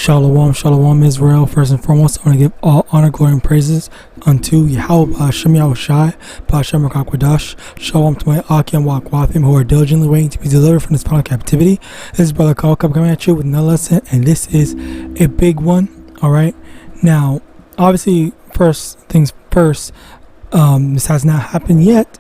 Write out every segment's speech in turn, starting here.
Shalom, shalom, Israel. First and foremost, I want to give all honor, glory, and praises unto YAHAWAH, Yahawashi, Ba'ashem Rakakadash. Shalom to my YAHAWAH who are diligently waiting to be delivered from this final captivity. This is Brother Kawakab coming at you with another lesson, and this is a big one. Alright, now, obviously, first things first, this has not happened yet,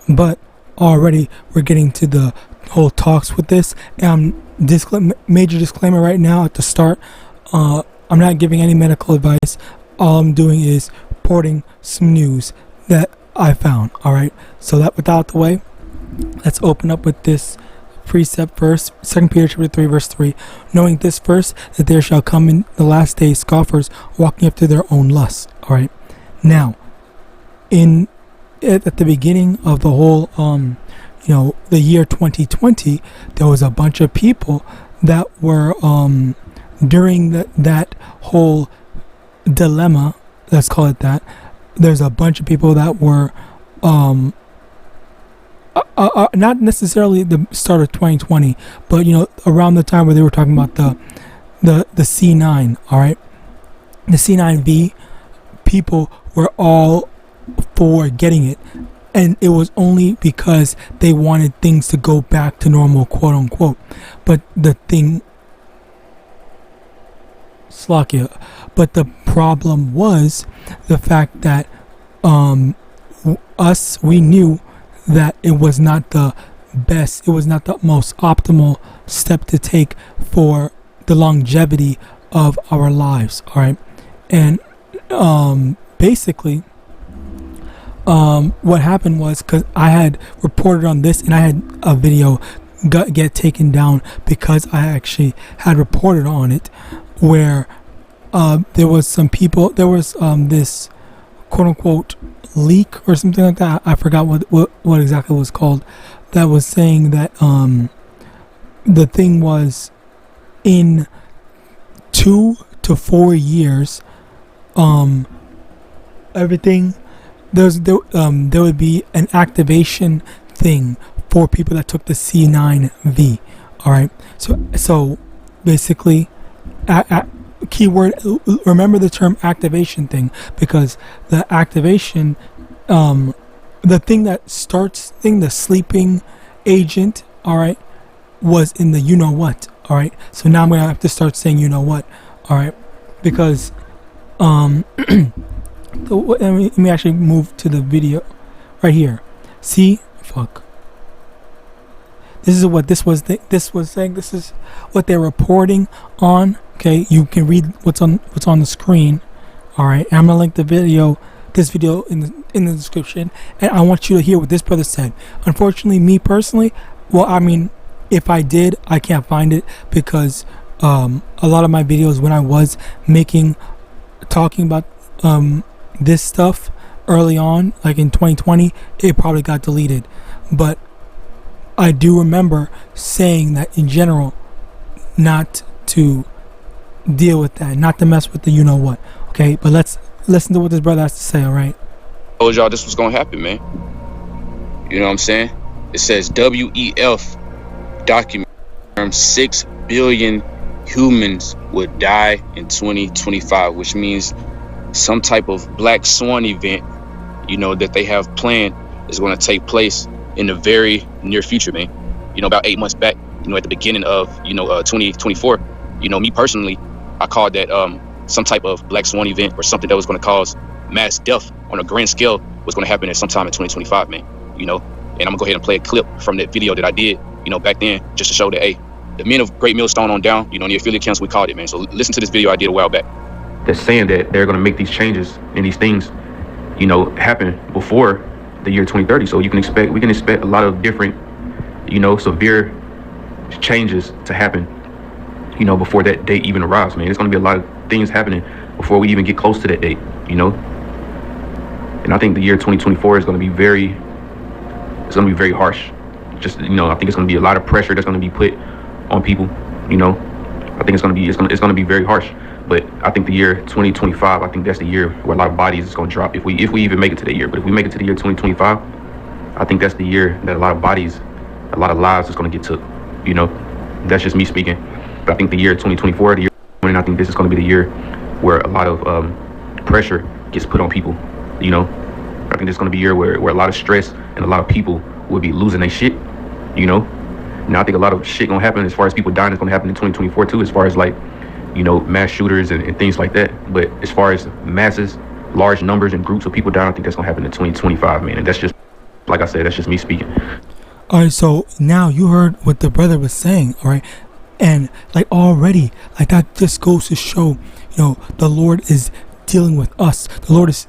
but already we're getting to the whole talks with this. And major disclaimer right now at the start, I'm not giving any medical advice. All I'm doing is reporting some news that I found. Alright, so that without the way, let's open up with this precept verse, 2 Peter chapter 3 verse 3. Knowing this first, that there shall come in the last days scoffers, walking after their own lusts. Alright, now at the beginning of the whole the year 2020, there was a bunch of people that were during that whole dilemma, let's call it that. There's a bunch of people that were not necessarily the start of 2020, but around the time where they were talking about the C9. All right, the C9V, people were all for getting it, and it was only because they wanted things to go back to normal, quote unquote. But the problem was the fact that we knew that it was not the best, it was not the most optimal step to take for the longevity of our lives. All right, and basically what happened was, because I had reported on this and I had a video get taken down because I actually had reported on it, where there was some people, there was this quote unquote leak or something like that. I forgot what exactly it was called, that was saying that the thing was in 2 to 4 years, everything there would be an activation thing for people that took the C9V. All right, so basically, keyword, remember the term activation thing, because the activation, the thing that starts the sleeping agent, all right, was in the you know what. All right, so now I'm gonna have to start saying you know what. All right, because let me actually move to the video right here. See, this is what this was saying. This is what they're reporting on. Okay, you can read what's on the screen. All right, I'm gonna link this video in the description, and I want you to hear what this brother said. Unfortunately, me personally, well, I mean, if I did, I can't find it, because a lot of my videos when I was talking about this stuff early on, like in 2020, it probably got deleted. But I do remember saying that in general, not to deal with that, not to mess with the you know what. Okay, but let's listen to what this brother has to say. All right. I told y'all this was gonna happen, man. You know what I'm saying? It says WEF document 6 billion humans would die in 2025, which means some type of black swan event, that they have planned is going to take place in the very near future, man. About 8 months back, at the beginning of 2024, me personally, I called that some type of black swan event, or something that was going to cause mass death on a grand scale was going to happen at some time in 2025, man. And I'm gonna go ahead and play a clip from that video that I did back then, just to show that, hey, the men of Great Millstone on down, in the affiliate camps, we called it, man. So listen to this video I did a while back. That's saying that they're going to make these changes and these things, happen before the year 2030. So we can expect a lot of different, severe changes to happen, before that date even arrives, man. There's going to be a lot of things happening before we even get close to that date, And I think the year 2024 is going to be very harsh. Just, I think it's going to be a lot of pressure that's going to be put on people, I think it's going to be very harsh. But I think the year 2025, I think that's the year where a lot of bodies is going to drop, if we even make it to that year. But if we make it to the year 2025, I think that's the year that a lot of bodies, a lot of lives is going to get took. That's just me speaking. But I think the year 2024, the year 2020, I think this is going to be the year where a lot of pressure gets put on people. You know, I think this is going to be a year where a lot of stress and a lot of people will be losing their shit. You know, now I think a lot of shit gonna happen as far as people dying is gonna happen in 2024 too, as far as like, you know, mass shooters and things like that. But as far as masses, large numbers and groups of people dying, I think that's gonna happen in 2025, man. And that's just, like I said, that's just me speaking. All right, so now you heard what the brother was saying, all right? And like already, like that just goes to show, you know, the Lord is dealing with us. The Lord is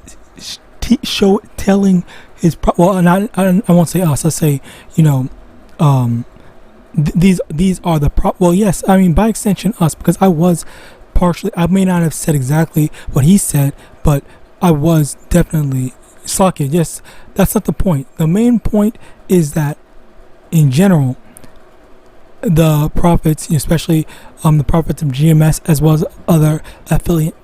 telling his, well, and I won't say us, let's say, you know, these are the well, yes, I mean by extension us, because I was partially, I may not have said exactly what he said, but I was definitely slacking. Yes, that's not the point. The main point is that in general, the prophets, especially the prophets of GMS, as well as other affiliate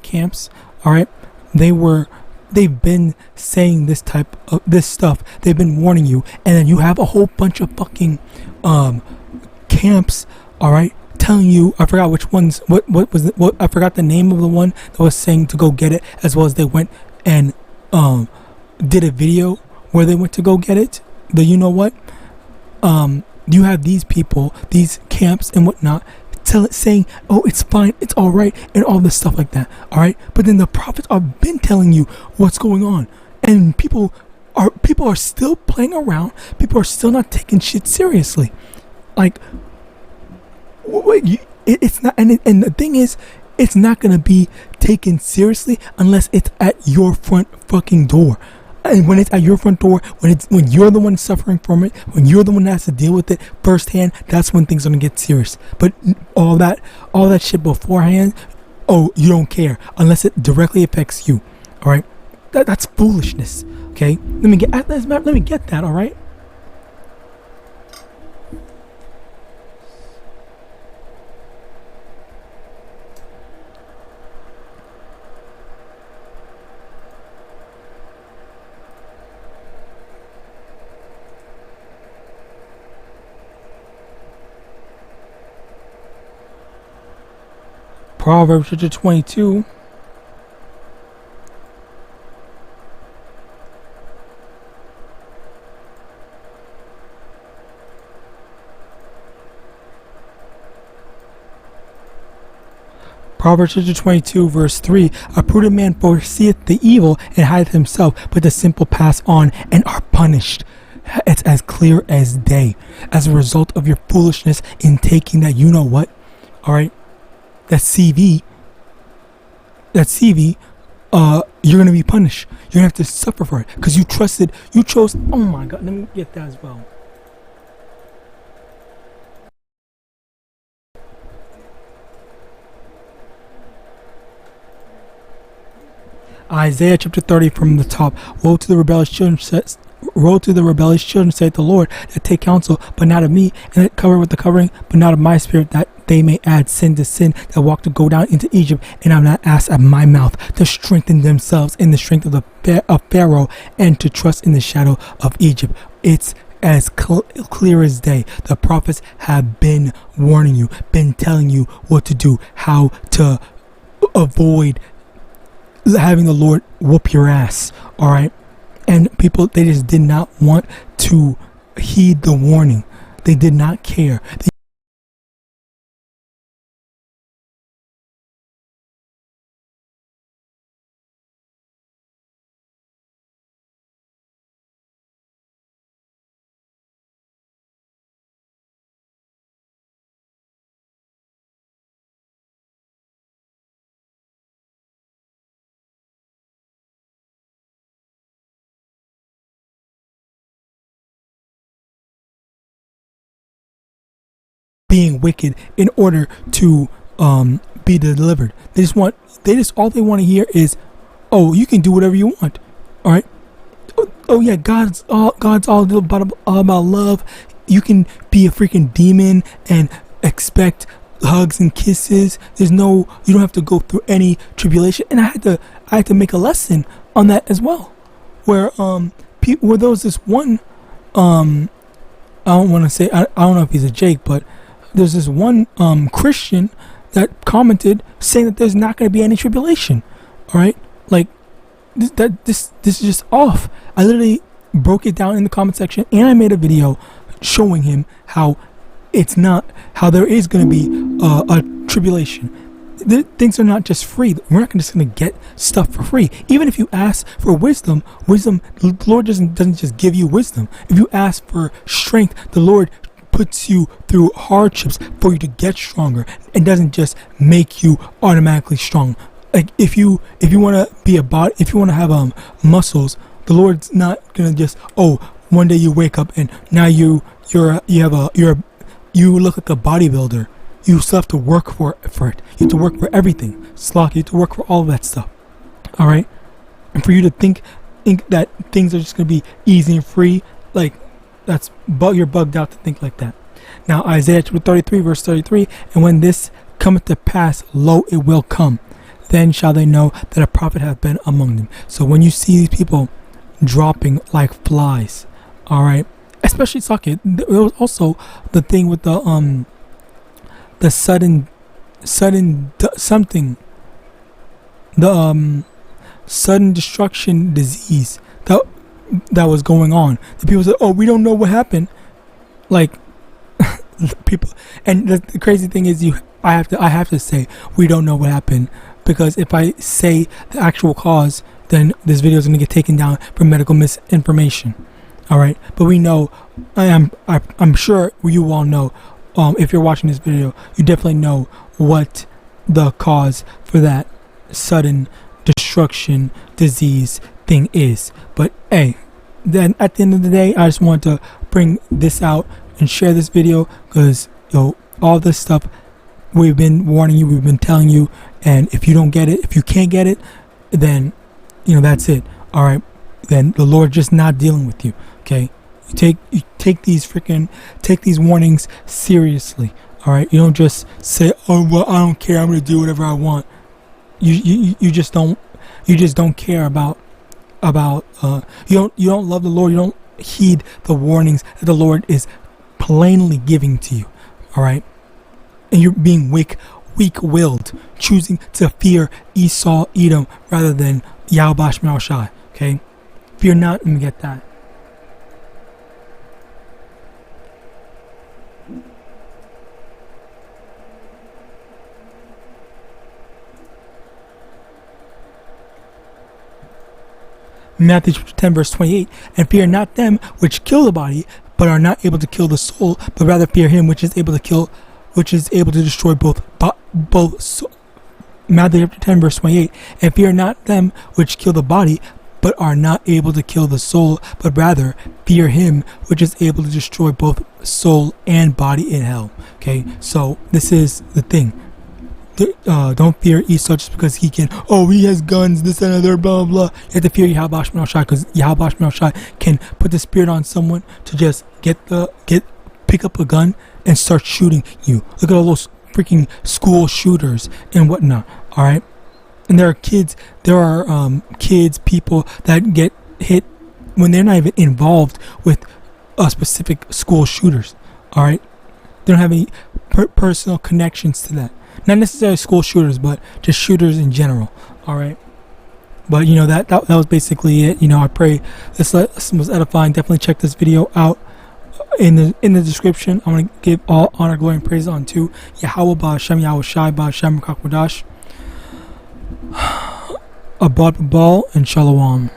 camps, all right, they've been saying this type of this stuff. They've been warning you, and then you have a whole bunch of fucking camps, all right, telling you, I forgot which ones, what was it, what, I forgot the name of the one that was saying to go get it, as well as they went and did a video where they went to go get it. But you know what, you have these people, these camps and whatnot, saying, oh, it's fine, it's all right, and all this stuff like that, all right. But then the prophets have been telling you what's going on, and people are still playing around. People are still not taking shit seriously. Like, it's not, and the thing is, it's not gonna be taken seriously unless it's at your front fucking door. And when it's at your front door, when you're the one suffering from it, when you're the one that has to deal with it firsthand, that's when things are gonna get serious. But all that shit beforehand, oh, you don't care unless it directly affects you. All right, that's foolishness. Okay, let me get that. All right. Proverbs chapter 22. Proverbs chapter 22 verse 3. A prudent man foreseeth the evil and hideth himself, but the simple pass on and are punished. It's as clear as day. As a result of your foolishness in taking that, you know what? Alright? That CV, you're going to be punished. You're going to have to suffer for it because you chose, oh my God, let me get that as well. Isaiah chapter 30 from the top. Woe to the rebellious children, saith the Lord, that take counsel, but not of me, and that cover with the covering, but not of my spirit, that they may add sin to sin, that walk to go down into Egypt, and I'm not asked at my mouth to strengthen themselves in the strength of Pharaoh, and to trust in the shadow of Egypt. It's as clear as day. The prophets have been warning you, been telling you what to do, how to avoid having the Lord whoop your ass, all right? And people, they just did not want to heed the warning. They did not care. Being wicked in order to be delivered. All they want to hear is, oh, you can do whatever you want. All right. Oh yeah, God's all about love. You can be a freaking demon and expect hugs and kisses. You don't have to go through any tribulation. And I had to make a lesson on that as well, where there was this one I don't want to say, I don't know if he's a Jake, but there's this one Christian that commented saying that there's not going to be any tribulation. All right, like this is just off. I literally broke it down in the comment section, and I made a video showing him how it's not, how there is going to be a tribulation. Things are not just free. We're not just going to get stuff for free. Even if you ask for wisdom, the Lord doesn't just give you wisdom. If you ask for strength, the Lord puts you through hardships for you to get stronger, and doesn't just make you automatically strong. Like if you want to be a body, if you want to have muscles, the Lord's not gonna just, oh, one day you wake up and now you look like a bodybuilder. You still have to work for it. You have to work for everything. Slock, you have to work for all of that stuff. All right, and for you to think that things are just gonna be easy and free, like you're bugged out to think like that. Now Isaiah chapter 33 verse 33, and when this cometh to pass, lo, it will come. Then shall they know that a prophet hath been among them. So when you see these people dropping like flies, all right, especially Saki, there was also the thing with the sudden destruction disease that was going on. The people said, oh, we don't know what happened. Like people, and the crazy thing is, I have to say we don't know what happened, because if I say the actual cause, then this video is going to get taken down for medical misinformation. All right, but we know, I'm sure you all know. If you're watching this video, you definitely know what the cause for that sudden destruction disease thing is. But hey, then at the end of the day, I just want to bring this out and share this video, because all this stuff we've been warning you, we've been telling you, and if you don't get it, if you can't get it, then that's it. All right, then the Lord just not dealing with you. Okay, you take these warnings seriously. All right, you don't just say, oh well, I don't care, I'm gonna do whatever I want. You just don't care about you don't love the Lord. You don't heed the warnings that the Lord is plainly giving to you. All right, and you're being weak-willed, choosing to fear Esau, Edom, rather than YAHAWASHI. Okay, fear not, and get that. Matthew 10 verse 28, and fear not them which kill the body, but are not able to kill the soul, but rather fear him which is able to destroy both soul. Matthew 10 verse 28, and fear not them which kill the body, but are not able to kill the soul, but rather fear him which is able to destroy both soul and body in hell. Okay, so this is the thing. Don't fear Esau just because he has guns, this and other, blah blah blah. You have to fear YAHAWASHI, because YAHAWASHI can put the spirit on someone to just pick up a gun and start shooting you. Look at all those freaking school shooters and whatnot. All right, and there are kids, people that get hit when they're not even involved with specific school shooters. All right, they don't have any personal connections to that. Not necessarily school shooters, but just shooters in general. All right, but that was basically it. I pray this lesson was edifying. Definitely check this video out. In the description, I'm gonna give all honor, glory, and praise unto Yahawah, Ba'ashem, Yahawashi, Ba'ashem, Rakakwadash, Abad Babal, and Shalom.